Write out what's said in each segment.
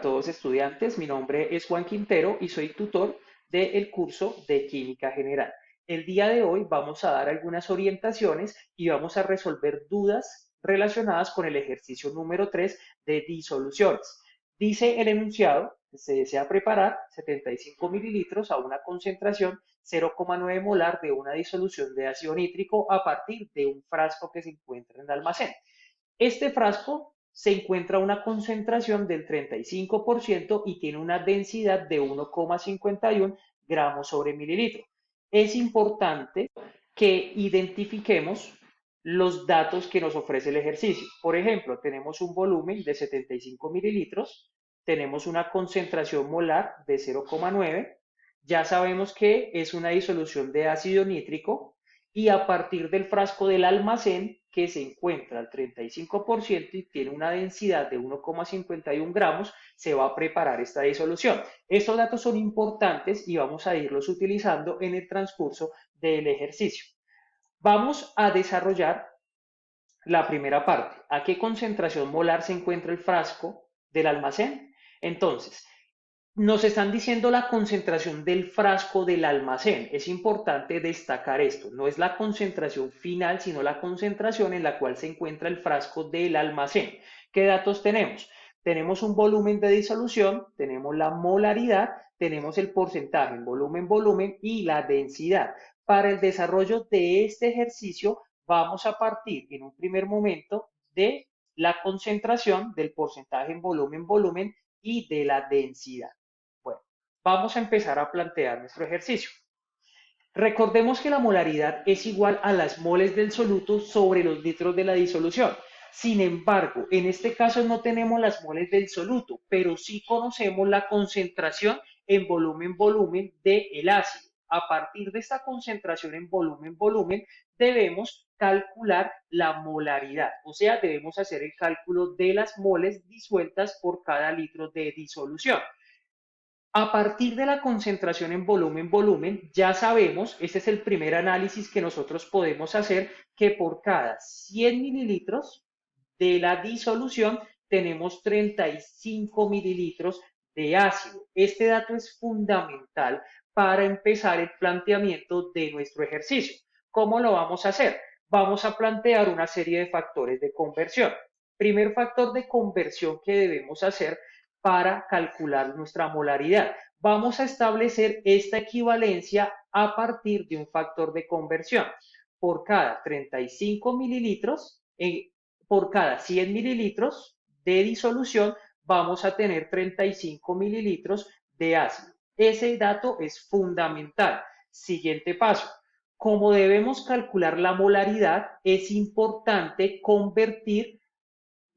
todos estudiantes, mi nombre es Juan Quintero y soy tutor del curso de Química General. El día de hoy vamos a dar algunas orientaciones y vamos a resolver dudas relacionadas con el ejercicio número 3 de disoluciones. Dice el enunciado que se desea preparar 75 mililitros a una concentración 0,9 molar de una disolución de ácido nítrico a partir de un frasco que se encuentra en el almacén. Este frasco se encuentra a una concentración del 35% y tiene una densidad de 1,51 gramos sobre mililitro. Es importante que identifiquemos los datos que nos ofrece el ejercicio. Por ejemplo, tenemos un volumen de 75 mililitros, tenemos una concentración molar de 0,9, ya sabemos que es una disolución de ácido nítrico y a partir del frasco del almacén que se encuentra al 35% y tiene una densidad de 1,51 gramos, se va a preparar esta disolución. Estos datos son importantes y vamos a irlos utilizando en el transcurso del ejercicio. Vamos a desarrollar la primera parte. ¿A qué concentración molar se encuentra el frasco del almacén? Entonces, nos están diciendo la concentración del frasco del almacén. Es importante destacar esto. No es la concentración final, sino la concentración en la cual se encuentra el frasco del almacén. ¿Qué datos tenemos? Tenemos un volumen de disolución, tenemos la molaridad, tenemos el porcentaje en volumen y la densidad. Para el desarrollo de este ejercicio vamos a partir en un primer momento de la concentración, del porcentaje en volumen y de la densidad. Bueno, vamos a empezar a plantear nuestro ejercicio. Recordemos que la molaridad es igual a las moles del soluto sobre los litros de la disolución. Sin embargo, en este caso no tenemos las moles del soluto, pero sí conocemos la concentración en volumen del ácido. A partir de esta concentración en volumen, debemos calcular la molaridad, o sea, debemos hacer el cálculo de las moles disueltas por cada litro de disolución. A partir de la concentración en volumen, ya sabemos, este es el primer análisis que nosotros podemos hacer, que por cada 100 mililitros de la disolución tenemos 35 mililitros de ácido. Este dato es fundamental para empezar el planteamiento de nuestro ejercicio. ¿Cómo lo vamos a hacer? Vamos a plantear una serie de factores de conversión. Primer factor de conversión que debemos hacer para calcular nuestra molaridad. Vamos a establecer esta equivalencia a partir de un factor de conversión. Por cada 35 mililitros, por cada 100 mililitros de disolución, vamos a tener 35 mililitros de ácido. Ese dato es fundamental. Siguiente paso. Como debemos calcular la molaridad, es importante convertir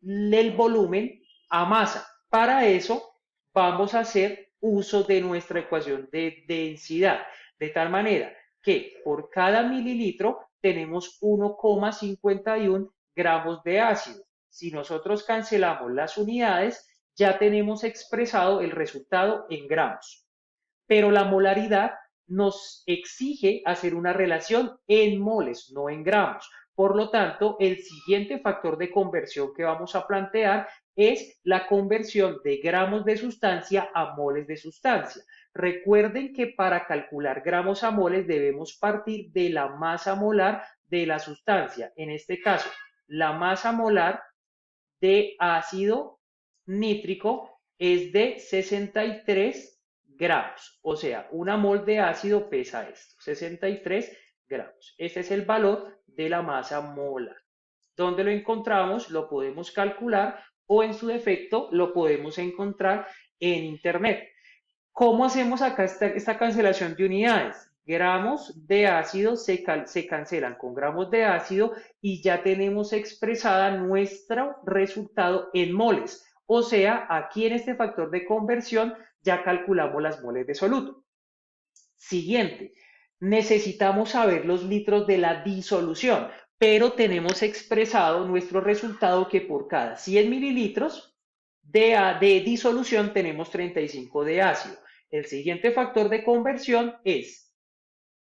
el volumen a masa. Para eso vamos a hacer uso de nuestra ecuación de densidad, de tal manera que por cada mililitro tenemos 1,51 gramos de ácido. Si nosotros cancelamos las unidades, ya tenemos expresado el resultado en gramos. Pero la molaridad nos exige hacer una relación en moles, no en gramos. Por lo tanto, el siguiente factor de conversión que vamos a plantear es la conversión de gramos de sustancia a moles de sustancia. Recuerden que para calcular gramos a moles debemos partir de la masa molar de la sustancia. En este caso, la masa molar de ácido nítrico es de 63 gramos. O sea, una mol de ácido pesa esto, 63 gramos. Este es el valor de la masa molar. ¿Dónde lo encontramos? Lo podemos calcular o en su defecto lo podemos encontrar en internet. ¿Cómo hacemos acá esta cancelación de unidades? Gramos de ácido se cancelan con gramos de ácido y ya tenemos expresada nuestro resultado en moles. O sea, aquí en este factor de conversión ya calculamos las moles de soluto. Siguiente, necesitamos saber los litros de la disolución, pero tenemos expresado nuestro resultado que por cada 100 mililitros de disolución tenemos 35 de ácido. El siguiente factor de conversión es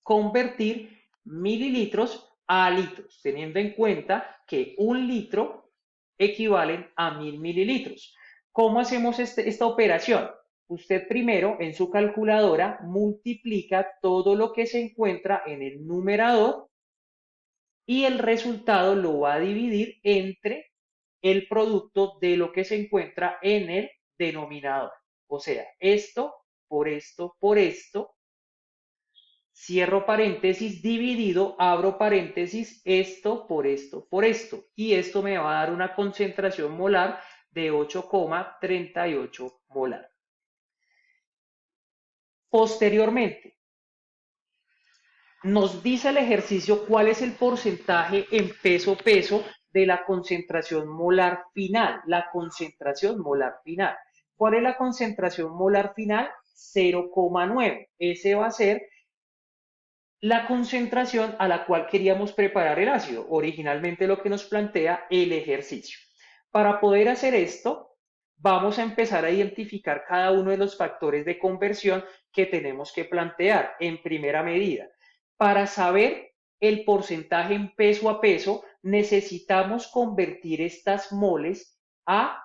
convertir mililitros a litros, teniendo en cuenta que un litro equivalen a 1000 mililitros. ¿Cómo hacemos esta operación? Usted primero en su calculadora multiplica todo lo que se encuentra en el numerador y el resultado lo va a dividir entre el producto de lo que se encuentra en el denominador. O sea, esto por esto por esto, cierro paréntesis, dividido, abro paréntesis, esto por esto por esto. Y esto me va a dar una concentración molar de 8,38 molar. Posteriormente, nos dice el ejercicio cuál es el porcentaje en peso-peso de la concentración molar final. La concentración molar final. ¿Cuál es la concentración molar final? 0,9. Ese va a ser la concentración a la cual queríamos preparar el ácido. Originalmente lo que nos plantea el ejercicio. Para poder hacer esto, vamos a empezar a identificar cada uno de los factores de conversión que tenemos que plantear en primera medida. Para saber el porcentaje en peso a peso, necesitamos convertir estas moles a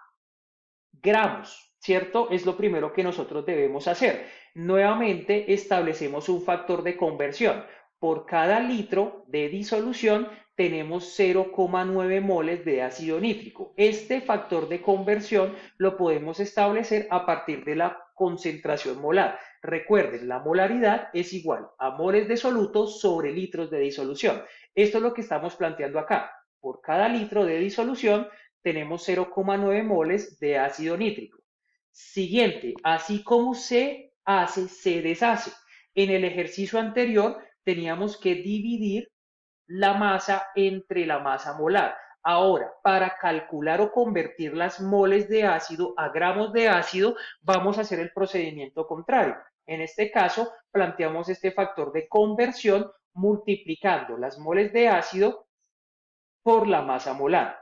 gramos, ¿cierto? Es lo primero que nosotros debemos hacer. Nuevamente establecemos un factor de conversión. Por cada litro de disolución tenemos 0,9 moles de ácido nítrico. Este factor de conversión lo podemos establecer a partir de la concentración molar. Recuerden, la molaridad es igual a moles de soluto sobre litros de disolución. Esto es lo que estamos planteando acá. Por cada litro de disolución tenemos 0,9 moles de ácido nítrico. Siguiente, así como se hace, se deshace. En el ejercicio anterior teníamos que dividir la masa entre la masa molar. Ahora, para calcular o convertir las moles de ácido a gramos de ácido, vamos a hacer el procedimiento contrario. En este caso, planteamos este factor de conversión multiplicando las moles de ácido por la masa molar.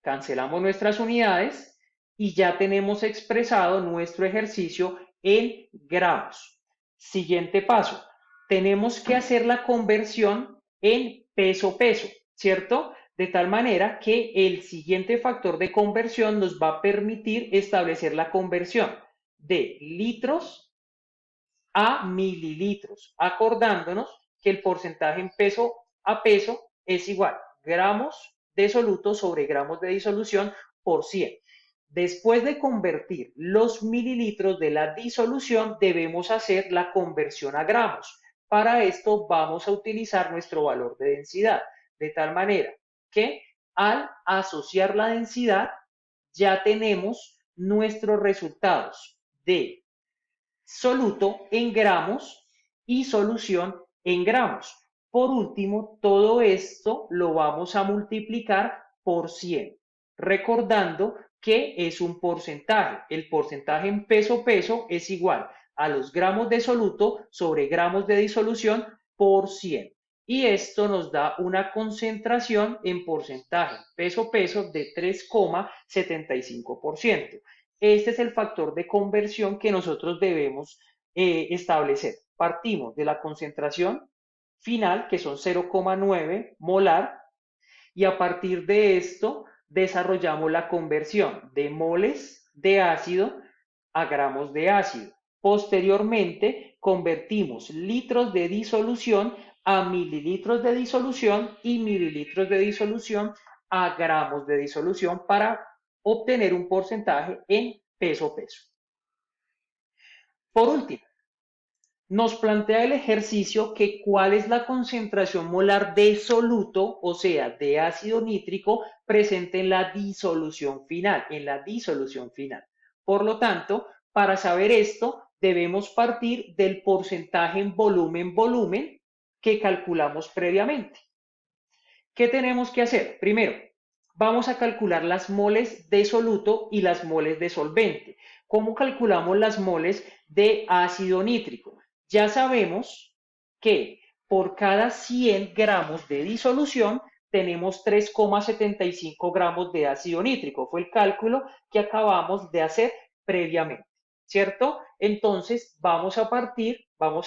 Cancelamos nuestras unidades y ya tenemos expresado nuestro ejercicio en gramos. Siguiente paso, tenemos que hacer la conversión en peso-peso, ¿cierto? De tal manera que el siguiente factor de conversión nos va a permitir establecer la conversión de litros a mililitros, acordándonos que el porcentaje en peso a peso es igual gramos de soluto sobre gramos de disolución por 100. Después de convertir los mililitros de la disolución, debemos hacer la conversión a gramos. Para esto vamos a utilizar nuestro valor de densidad, de tal manera que al asociar la densidad ya tenemos nuestros resultados de soluto en gramos y solución en gramos. Por último, todo esto lo vamos a multiplicar por 100, recordando que es un porcentaje. El porcentaje en peso-peso es igual a los gramos de soluto sobre gramos de disolución por 100. Y esto nos da una concentración en porcentaje peso-peso de 3,75%. Este es el factor de conversión que nosotros debemos establecer. Partimos de la concentración final, que son 0,9 molar, y a partir de esto desarrollamos la conversión de moles de ácido a gramos de ácido. Posteriormente, convertimos litros de disolución a mililitros de disolución y mililitros de disolución a gramos de disolución para obtener un porcentaje en peso-peso. Por último, nos plantea el ejercicio que cuál es la concentración molar de soluto, o sea, de ácido nítrico, presente en la disolución final, Por lo tanto, para saber esto, debemos partir del porcentaje en volumen que calculamos previamente. ¿Qué tenemos que hacer? Primero, vamos a calcular las moles de soluto y las moles de solvente. ¿Cómo calculamos las moles de ácido nítrico? Ya sabemos que por cada 100 gramos de disolución tenemos 3,75 gramos de ácido nítrico. Fue el cálculo que acabamos de hacer previamente, ¿cierto? Entonces vamos a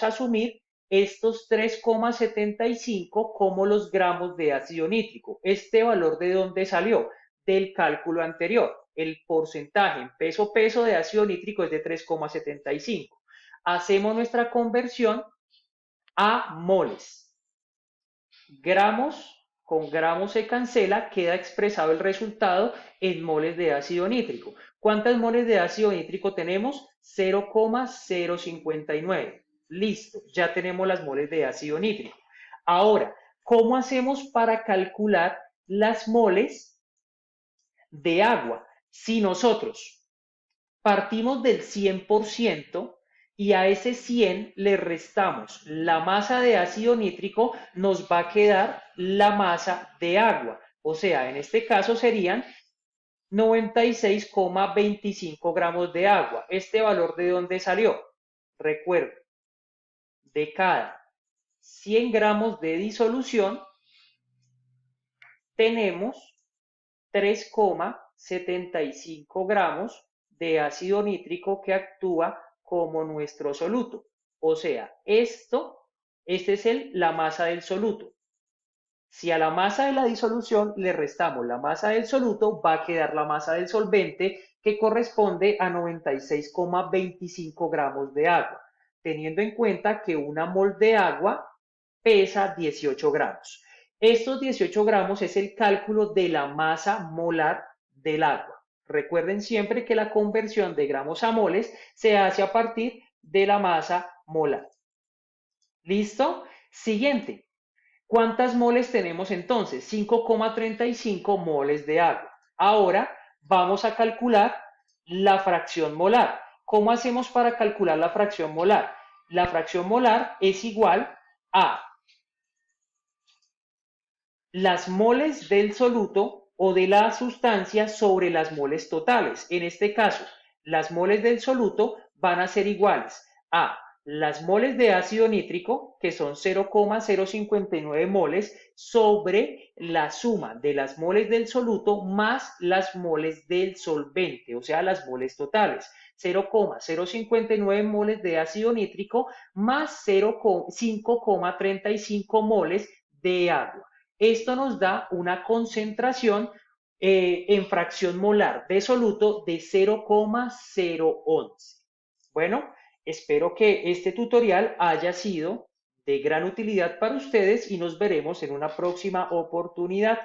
asumir estos 3,75 como los gramos de ácido nítrico. ¿Este valor de dónde salió? Del cálculo anterior. el porcentaje en peso de ácido nítrico es de 3,75. Hacemos nuestra conversión a moles. Gramos con gramos se cancela, queda expresado el resultado en moles de ácido nítrico. ¿Cuántas moles de ácido nítrico tenemos? 0,059. Listo, ya tenemos las moles de ácido nítrico. Ahora, ¿cómo hacemos para calcular las moles de agua? Si nosotros partimos del 100% y a ese 100 le restamos la masa de ácido nítrico, nos va a quedar la masa de agua. O sea, en este caso serían 96,25 gramos de agua. ¿Este valor de dónde salió? Recuerden, de cada 100 gramos de disolución tenemos 3,75 gramos de ácido nítrico que actúa como nuestro soluto. O sea, este es la masa del soluto. Si a la masa de la disolución le restamos la masa del soluto, va a quedar la masa del solvente que corresponde a 96,25 gramos de agua, teniendo en cuenta que una mol de agua pesa 18 gramos. Estos 18 gramos es el cálculo de la masa molar del agua. Recuerden siempre que la conversión de gramos a moles se hace a partir de la masa molar. ¿Listo? Siguiente. ¿Cuántas moles tenemos entonces? 5,35 moles de agua. Ahora vamos a calcular la fracción molar. ¿Cómo hacemos para calcular la fracción molar? La fracción molar es igual a las moles del soluto o de la sustancia sobre las moles totales. En este caso, las moles del soluto van a ser iguales a las moles de ácido nítrico, que son 0,059 moles, sobre la suma de las moles del soluto más las moles del solvente, o sea, las moles totales. 0,059 moles de ácido nítrico más 5,35 moles de agua. Esto nos da una concentración en fracción molar de soluto de 0,011. Bueno, espero que este tutorial haya sido de gran utilidad para ustedes y nos veremos en una próxima oportunidad.